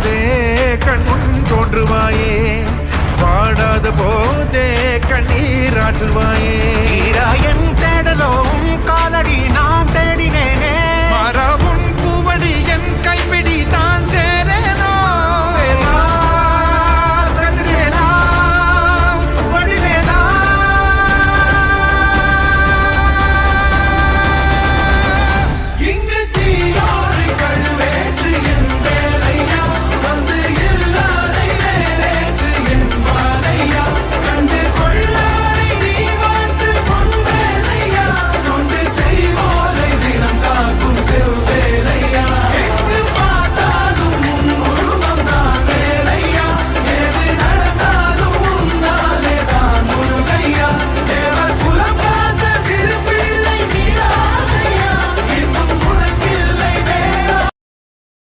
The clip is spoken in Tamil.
போதே கண்முன் தோன்றுவாயே, வாடாத போதே கண்ணீராற்றுவாயே. என் தேடலும் காலடி நான் தேடினேனே,